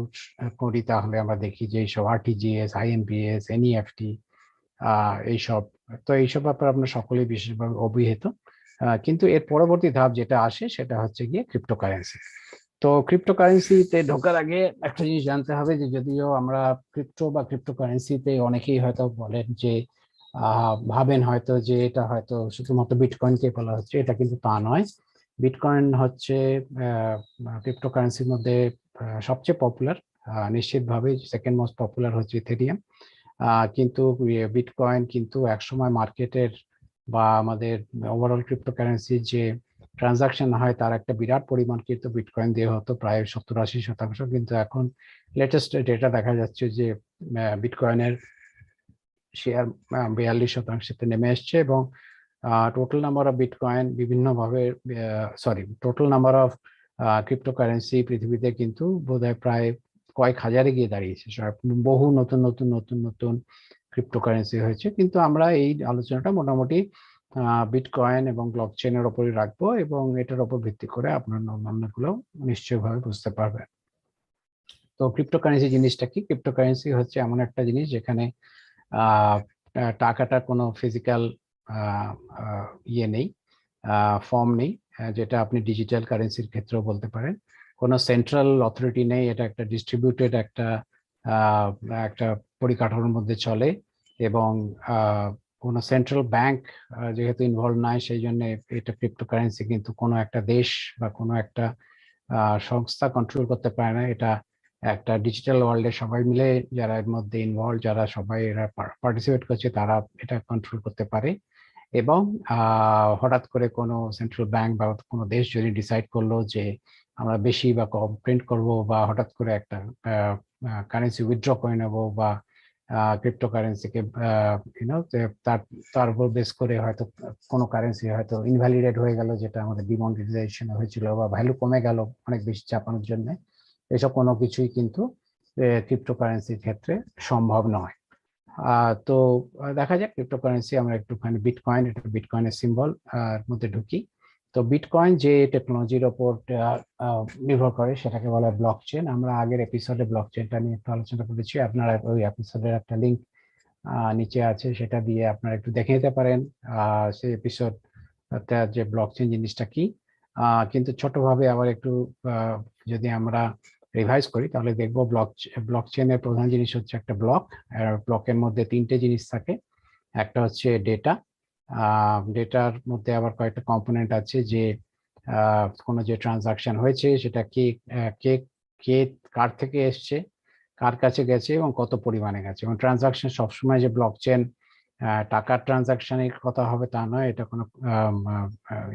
করি তাহলে আমরা দেখি যে এইসব আরটিজিএস, আইএমপিএস, এনইএফটি, এইসব, তো এইসব ব্যাপারে আপনার সকলেই বিশেষভাবে অভিহিত। কিন্তু এর পরবর্তী ধাপ যেটা আসে সেটা হচ্ছে গিয়ে ক্রিপ্টোকারেন্সি। তো ক্রিপ্টোকারেন্সিতে ঢোকার আগে একটা জিনিস জানতে হবে যে যদিও আমরা ক্রিপ্টো বা ক্রিপ্টোকারেন্সিতে অনেকেই হয়তো বলেন যে ভাবেন হয়তো যে এটা হয়তো শুধুমাত্র বিটকয়েনকে বলা হচ্ছে, এটা কিন্তু তা নয়। বিটকয়েন হচ্ছে ক্রিপ্টোকারেন্সির মধ্যে সবচেয়ে পপুলার, নিশ্চিতভাবে সেকেন্ড মোস্ট পপুলার হচ্ছে ইথেরিয়াম। কিন্তু বিটকয়েন কিন্তু একসময় মার্কেটের বা আমাদের ওভারঅল ক্রিপ্টোকারেন্সির যে ট্রানজাকশন হয় তার একটা বিরাট পরিমাণ কিন্তু বিটকয়েন দিয়ে হতো, প্রায় 70-80%। কিন্তু এখন লেটেস্ট ডেটা দেখা যাচ্ছে যে বিটকয়েনের শেয়ার 42%-তে নেমে এসছে, এবং টোটাল নাম্বার অফ বিটকয়েন বিভিন্নভাবে, টোটাল নাম্বার অফ ক্রিপ্টোকারেন্সি পৃথিবীতে কিন্তু বোধহয় প্রায় কয়েক হাজারে গিয়ে দাঁড়িয়েছে। বহু নতুন নতুন নতুন নতুন ক্রিপ্টোকারেন্সি হয়েছে, কিন্তু আমরা এই আলোচনাটা মোটামুটি বিটকয়েন এবং ব্লকচেনের ওপরই রাখবো, এবং এটার ওপর ভিত্তি করে আপনার অন্যান্যগুলো নিশ্চয়ভাবে বুঝতে পারবেন। তো ক্রিপ্টোকারেন্সি জিনিসটা কি? ক্রিপ্টোকারেন্সি হচ্ছে এমন একটা জিনিস যেখানে টাকাটার কোনো ফিজিক্যাল ইয়ে নেই, ফর্ম নেই, যেটা আপনি ডিজিটাল কারেন্সির ক্ষেত্রেও বলতে পারেন। কোনো সেন্ট্রাল অথরিটি নেই, এটা একটা ডিস্ট্রিবিউটেড একটা পরিকাঠামোর মধ্যে চলে, এবং কোনো সেন্ট্রাল ব্যাংক যেহেতু ইনভলভ নাই, সেই জন্য এটা ক্রিপ্টোকারেন্সি কিন্তু কোনো একটা দেশ বা কোনো একটা সংস্থা কন্ট্রোল করতে পারে না। এটা একটা ডিজিটাল ওয়ার্ল্ডে সবাই মিলে যারা এর মধ্যে ইনভলভ, যারা সবাই এরা পার্টিসিপেট করছে, তারা এটা কন্ট্রোল করতে পারে। এবং হঠাৎ করে কোনো সেন্ট্রাল ব্যাংক বা কোনো দেশ যদি ডিসাইড করলো যে আমরা বেশি বা কম প্রিন্ট করব, বা হঠাৎ করে একটা কারেন্সি উইথড্র করে নেবো, বা ক্রিপ্টোকারেন্সিকে তার তার উপর বেস করে হয়তো কোনো কারেন্সি হয়তো ইনভ্যালিডেট হয়ে গেল, যেটা আমাদের ডিমনিটাইজেশন হয়েছিল, বা ভ্যালু কমে গেল অনেক বেশি চাপানোর জন্য, এসব কোনো কিছুই কিন্তু ক্রিপ্টোকারেন্সির ক্ষেত্রে সম্ভব নয়। তো দেখা যাক ক্রিপ্টোকারেন্সি, আমরা একটুখানি বিটকয়েন, এটা বিটকয়েনের সিম্বল মধ্যে ঢুকি। তো বিটকয়েন যে টেকনোলজির ওপর নির্ভর করে সেটাকে বলা হয় ব্লকচেন। আমরা আগের এপিসোডে ব্লকচেনটা নিয়ে একটু আলোচনা করেছি, আপনারা ওই এপিসোডের একটা লিঙ্ক নিচে আছে, সেটা দিয়ে আপনারা একটু দেখে নিতে পারেন সেই এপিসোড, যে ব্লকচেন জিনিসটা কি। কিন্তু ছোটভাবে আবার একটু যদি আমরা রিভাইজ করি তাহলে দেখবো ব্লকচেনের প্রধান জিনিস হচ্ছে একটা ব্লক। ব্লকের মধ্যে তিনটে জিনিস থাকে। একটা হচ্ছে ডেটা, ডেটার মধ্যে আবার কয়েকটা কম্পোনেন্ট আছে, যে কোনো যে ট্রানজাকশন হয়েছে সেটা কে কে কে কার থেকে এসছে, কার কাছে গেছে, এবং কত পরিমাণে গেছে। এবং ট্রানজাকশন সবসময় যে ব্লকচেন টাকার ট্রানজাকশনের কথা হবে তা নয়, এটা কোনো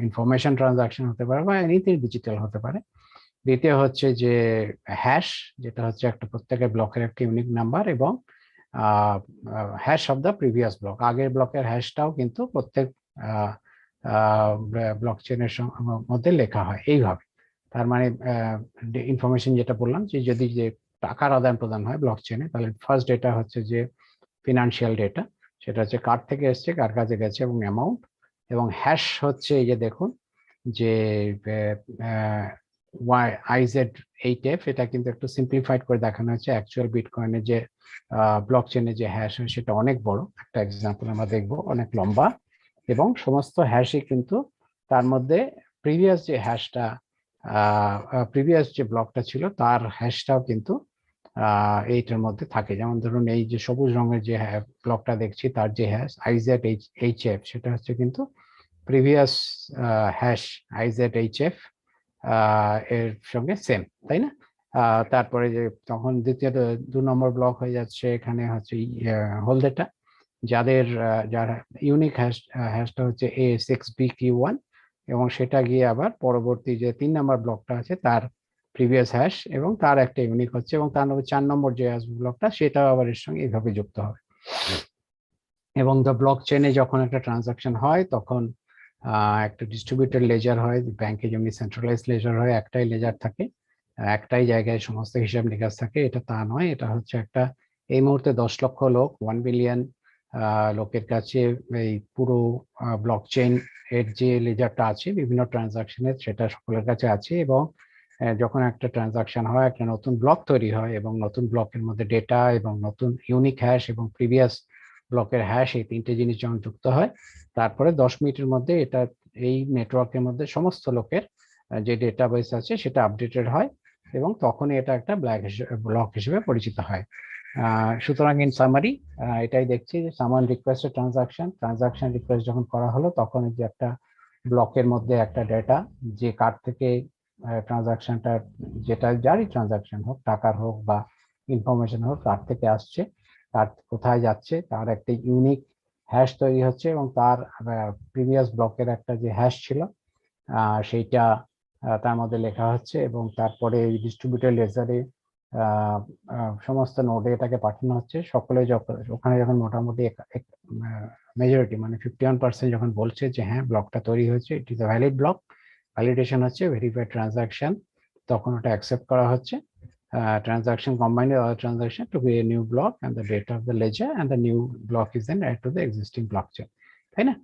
ইনফরমেশন ট্রানজাকশন হতে পারে বা এনিথিং ডিজিটাল হতে পারে। দ্বিতীয় হচ্ছে যে হ্যাশ, যেটা হচ্ছে একটা প্রত্যেকের ব্লকের একটা ইউনিক নাম্বার, এবং hash of the previous block, আগের ব্লকের হ্যাশটাও কিন্তু প্রত্যেক ব্লকচেনের মধ্যে লেখা হয় এইভাবে। তার মানে ইনফরমেশন যেটা বললাম, যে যদি যে টাকার আদান প্রদান হয় ব্লকচেনে, তাহলে ফার্স্ট ডেটা হচ্ছে যে ফিনান্সিয়াল ডেটা, সেটা হচ্ছে কার থেকে এসছে, কার কাছে গেছে, এবং অ্যামাউন্ট। এবং হ্যাশ হচ্ছে এই যে দেখুন যে IZ8F, এটা কিন্তু একটু সিম্পলিফাইড করে দেখানো হচ্ছে। অ্যাকচুয়াল বিটকয়েনের যে ব্লকচেনের যে হ্যাশ হয় সেটা অনেক বড়, একটা এক্সাম্পল আমরা দেখবো, অনেক লম্বা, এবং সমস্ত হ্যাশই কিন্তু তার মধ্যে প্রিভিয়াস যে হ্যাশটা, প্রিভিয়াস যে ব্লকটা ছিল তার হ্যাশটাও কিন্তু এইটার মধ্যে থাকে। যেমন ধরুন এই যে সবুজ রঙের যে ব্লকটা দেখছি তার যে হ্যাশ IZHF সেটা হচ্ছে কিন্তু প্রিভিয়াস হ্যাশ IZHF এর সঙ্গে সেম, তাই না? তারপরে যে তখন দ্বিতীয় 2 নম্বর ব্লক হয়ে যাচ্ছে এখানে হচ্ছে হলদেটা, যার ইউনিক হ্যাশটা হচ্ছে A6BQ1, এবং সেটা গিয়ে আবার পরবর্তী যে 3 নম্বর ব্লকটা আছে তার প্রিভিয়াস হ্যাশ এবং তার একটা ইউনিক হচ্ছে, এবং তার 4 নম্বর যে হ্যাশ ব্লকটা সেটাও আবার এর সঙ্গে এইভাবে যুক্ত হবে। এবং দ্য ব্লক চেনে যখন একটা ট্রানজাকশন হয় তখন একটা ডিস্ট্রিবিউটেড লেজার হয়, ব্যাংকে যেমনি সেন্ট্রালাইজ লেজার হয় একটাই লেজার থাকে, একটাই জায়গায় সমস্ত হিসাব নিকাশ থাকে, এটা তা নয়। এটা হচ্ছে একটা এই মুহূর্তে 10 লক্ষ লোক, 1 বিলিয়ন লোকের কাছে এই পুরো ব্লক চেইন এর যে লেজারটা আছে বিভিন্ন ট্রানজাকশনের সেটা সকলের কাছে আছে। এবং যখন একটা ট্রানজাকশন হয় একটা নতুন ব্লক তৈরি হয় এবং নতুন ব্লকের মধ্যে ডেটা এবং নতুন ইউনিক হ্যাশ এবং প্রিভিয়াস ব্লকের হ্যাশ এই 3টে জিনিস যখন যুক্ত হয় তারপরে 10 মিনিটের মধ্যে এটা এই নেটওয়ার্কের মধ্যে সমস্ত লোকের যে ডেটাবেস আছে সেটা আপডেটেড হয় এবং তখনই এটা একটা ব্লক হিসেবে পরিচিত হয়। সুতরাং ইন সামারি এটাই দেখছি যে সামান রিকোয়েস্ট ট্রানজাকশন রিকোয়েস্ট যখন করা হলো তখন যে একটা ব্লকের মধ্যে একটা ডেটা যে কার থেকে ট্রানজাকশনটা, যেটা যারই ট্রানজাকশন হোক টাকার হোক বা ইনফরমেশন হোক কার থেকে আসছে, তার কোথায় যাচ্ছে, তার একটা ইউনিক হ্যাশ তৈরি হচ্ছে এবং তার প্রিভিয়াস ব্লকের একটা যে হ্যাশ ছিল সেইটা তার মধ্যে লেখা হচ্ছে এবং তারপরে ডিস্ট্রিবিউটেড লেজারে সমস্ত নোডে এটাকে পাঠানো হচ্ছে। সকলে যখন ওখানে যখন মোটামুটি মেজরিটি মানে 51% যখন বলছে যে হ্যাঁ ব্লকটা তৈরি হয়েছে, it is a valid block, validation হচ্ছে ভেরিফাইড ট্রানজাকশন, তখন ওটা অ্যাকসেপ্ট করা হচ্ছে। Transaction combined with other transaction to be a new block and the data of the ledger and the new block is then added to the existing blockchain, তাই না?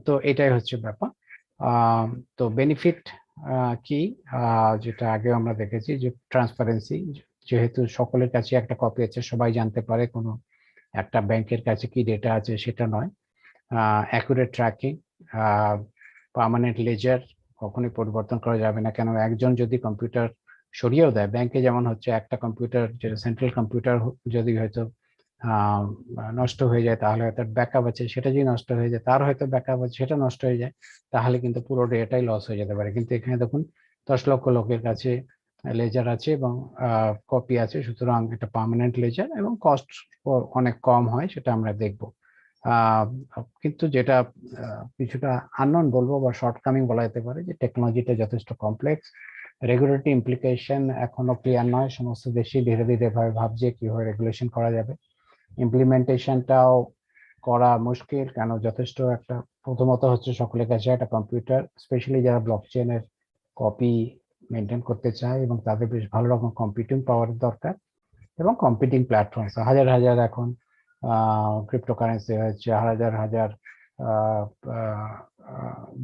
তো এটাই হচ্ছে ব্যাপার। তো বেনিফিট কি, যেটা আগে আমরা দেখেছি যে ট্রান্সপারেন্সি, যেহেতু সকলের কাছে একটা কপি আছে সবাই জানতে পারে কোনো একটা ব্যাংকের কাছে কি ডেটা আছে সেটা নয়। অ্যাকুরেট ট্র্যাকিং, পার্মানেন্ট লেজার কখনোই পরিবর্তন করা যাবে না, কেন একজন যদি কম্পিউটার সরিয়েও দেয় ব্যাংকে যেমন হচ্ছে একটা কম্পিউটার যেটা সেন্ট্রাল কম্পিউটার যদি হয়তো নষ্ট হয়ে যায় তাহলে হয়তো ব্যাকআপ আছে সেটা যদি নষ্ট হয়ে যায় তার হয়তো ব্যাকআপ আছে সেটা নষ্ট হয়ে যায় তাহলে কিন্তু পুরো ডেটাই লস হয়ে যেতে পারে। কিন্তু এখানে দেখুন 10 লক্ষ লোকের কাছে লেজার আছে এবং কপি আছে, সুতরাং এটা পার্মানেন্ট লেজার এবং কস্ট অনেক কম হয় সেটা আমরা দেখবো। কিন্তু যেটা কিছুটা আননোন বলবো বা শর্টকামিং বলা যেতে পারে যে টেকনোলজিটা যথেষ্ট কমপ্লেক্স, রেগুলেটরি ইমপ্লিকেশন এখনো ক্লিয়ার নয়, সমস্ত দেশই ধীরে ধীরে ভাবছে কিভাবে রেগুলেশন করা যাবে। ইমপ্লিমেন্টেশনটাও করা মুশকিল, কেন যথেষ্ট একটা প্রথমত হচ্ছে সকলের কাছে একটা কম্পিউটার, স্পেশালি যারা ব্লক চেনের কপি মেনটেন করতে চায় এবং তাদের বেশ ভালো রকম কম্পিউটিং পাওয়ার দরকার এবং কম্পিটিং প্ল্যাটফর্ম হাজার হাজার এখন ক্রিপ্টোকারেন্সি হয়েছে, হাজার হাজার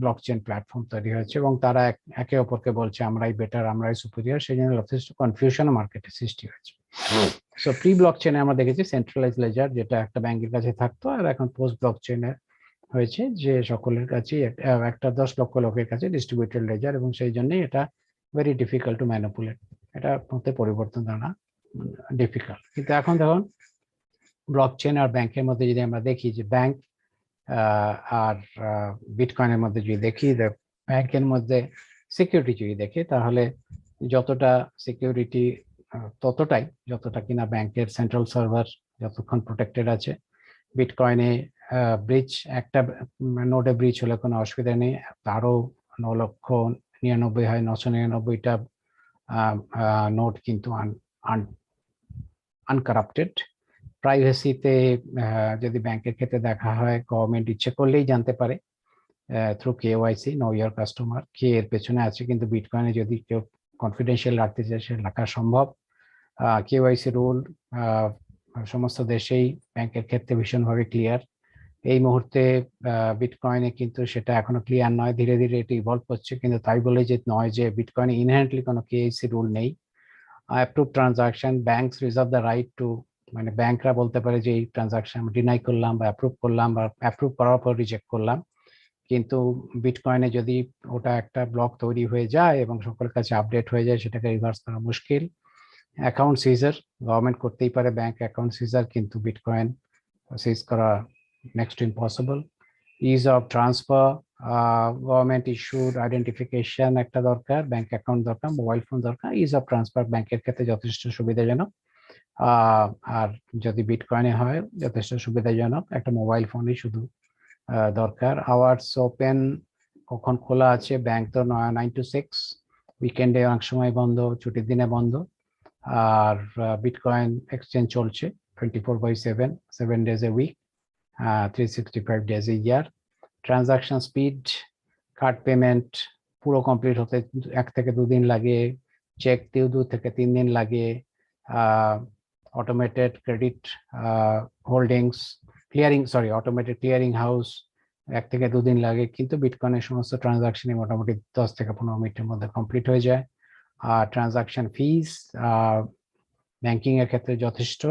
ব্লক চেন প্ল্যাটফর্ম তৈরি হয়েছে এবং তারা একে অপরকে বলছে আমরাই বেটার আমরাই সুপিরিয়র, সেই জন্য যথেষ্ট কনফিউশন মার্কেটে সৃষ্টি হয়েছে। সো প্রি ব্লক চেনে আমরা দেখেছি সেন্ট্রালাইজ লেজার যেটা একটা ব্যাংকের কাছে থাকতো, আর এখন পোস্ট ব্লক চেনে হয়েছে যে সকলের কাছে একটা 10 লক্ষ লোকের কাছে ডিস্ট্রিবিউটেড লেজার, এবং সেই জন্যই এটা ভেরি ডিফিকাল্ট টু ম্যানিপুলেট, এটা মধ্যে পরিবর্তন আনা ডিফিকাল্ট। কিন্তু এখন দেখুন ব্লক চেন আর ব্যাংকের মধ্যে যদি আমরা দেখি যে ব্যাংক আর বিটকয়েনের মধ্যে যদি দেখি, ব্যাংকের মধ্যে সিকিউরিটি যদি দেখি তাহলে যতটা সিকিউরিটি ততটাই যতটা কিনা ব্যাংকের সেন্ট্রাল সার্ভার যতক্ষণ প্রোটেক্টেড আছে। বিটকয়েনে ব্রিজ একটা নোডে ব্রিজ হলে কোনো অসুবিধা নেই, তারও 9,99,000 হয়, 999টা নোড কিন্তু আনকারাপ্টেড। প্রাইভেসিতে যদি ব্যাংকের ক্ষেত্রে দেখা হয় গভর্নমেন্ট ইচ্ছে করলেই জানতে পারে through KYC, know your customer, কে এর পেছনে আছে, কিন্তু বিটকয়েনে যদি কেউ কনফিডেন্সিয়াল রাখতে চায় সে রাখা সম্ভব। KYC রুল সমস্ত দেশেই ব্যাংকের ক্ষেত্রে ভীষণভাবে ক্লিয়ার। এই মুহূর্তে বিটকয়েনে কিন্তু সেটা এখনো ক্লিয়ার নয়, ধীরে ধীরে এটি ইভলভ করছে, কিন্তু তাই বলে যে নয় যে বিটকয়েনে ইনহেরেন্টলি কোনো KYC রুল নেই। Approve transaction, banks reserve the right two, মানে ব্যাংকরা বলতে পারে যে এই ট্রানজাকশন আমি ডিনাই করলাম বা অ্যাপ্রুভ করলাম বা অ্যাপ্রুভ করার পর রিজেক্ট করলাম। কিন্তু বিটকয়েনে যদি ওটা একটা ব্লক তৈরি হয়ে যায় এবং সকলের কাছে আপডেট হয়ে যায় সেটাকে রিভার্স করা মুশকিল। অ্যাকাউন্ট সিজার, গভর্নমেন্ট করতেই পারে ব্যাংক অ্যাকাউন্ট সিজার, কিন্তু বিটকয়েন সিজ করা next to impossible. Is of transfer, government issued identification একটা দরকার, ব্যাংক অ্যাকাউন্ট দরকার, মোবাইল ফোন দরকার। ইজ অফ ট্রান্সফার ব্যাংকের ক্ষেত্রে যথেষ্ট সুবিধাজনক, আর যদি বিটকয়েনে হয় যথেষ্ট সুবিধাজনক, একটা মোবাইল ফোনই শুধু দরকার। আওয়ার্স ওপেন, কখন খোলা আছে, ব্যাংক তো 9 to 6, উইকেন্ডে অনেক সময় বন্ধ, ছুটির দিনে বন্ধ। আর বিটকয়েন এক্সচেঞ্জ চলছে 24/7, 7 days a week, 365 days a year। Transaction speed, card payment পুরো কমপ্লিট হতে 1 থেকে 2 দিন লাগে, চেক দিয়েও 2 থেকে 3 দিন লাগে। Automated credit holdings automated clearing house 1 থেকে 2 দিন লাগে, কিন্তু বিটকয়েনের সমস্ত ট্রানজাকশনই মোটামুটি 10 থেকে 15 মিনিটের মধ্যে কমপ্লিট হয়ে যায়। আর ট্রানজাকশন ফিস ব্যাংকিং এর ক্ষেত্রে যথেষ্ট,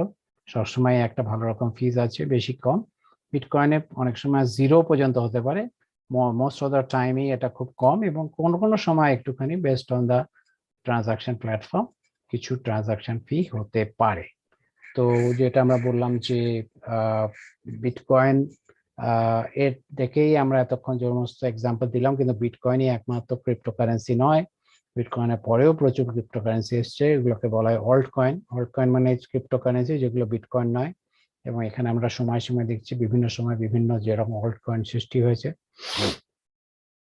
সবসময় একটা ভালো রকম ফিস আছে, বেশি কম। বিটকয়েনে অনেক সময় 0 পর্যন্ত হতে পারে, মোস্ট অফ দ্য টাইমই এটা খুব কম, এবং কোন কোন সময় একটুখানি based on the transaction platform কিছু ট্রানজাকশন ফি হতে পারে। তো যেটা আমরা বললাম যে বিটকয়েন, এর দেখেই আমরা এতক্ষণ যে সমস্ত এক্সাম্পল দিলাম, কিন্তু বিটকয়েনই একমাত্র ক্রিপ্টোকারেন্সি নয়। বিটকয়েনের পরেও প্রচুর ক্রিপ্টোকারেন্সি এসছে, এগুলোকে বলা হয় অল্ট কয়েন। অল্ট কয়েন মানে ক্রিপ্টোকারেন্সি যেগুলো বিটকয়েন নয়, এবং এখানে আমরা সময় সময় দেখছি বিভিন্ন সময় বিভিন্ন যেরকম অল্ট কয়েন সৃষ্টি হয়েছে।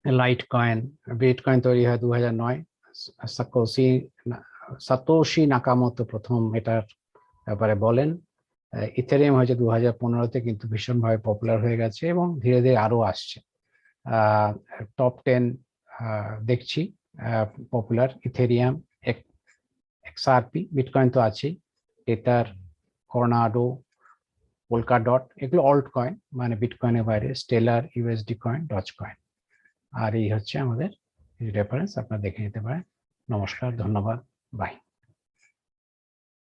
লাইট কয়েন, বিটকয়েন তৈরি হয় 2009, সাতোশি নাকামোতো প্রথম এটার ব্যাপারে বলেন। ইথেরিয়াম হয়েছে 2015-তে, কিন্তু ভীষণভাবে পপুলার হয়ে গেছে এবং ধীরে ধীরে আরো আসছে। টপ 10 দেখছি পপুলার, ইথেরিয়াম, এক্সআরপি, বিটকয়েন তো আছেই, টেথার, কর্নাডো, পোলকা ডট, এগুলো অল্ট কয়েন, মানে বিটকয়েনের বাইরে stellar, USD coin, doge coin. আর এই হচ্ছে আমাদের রেফারেন্স, আপনারা দেখে নিতে পারেন। নমস্কার, ধন্যবাদ, বাই।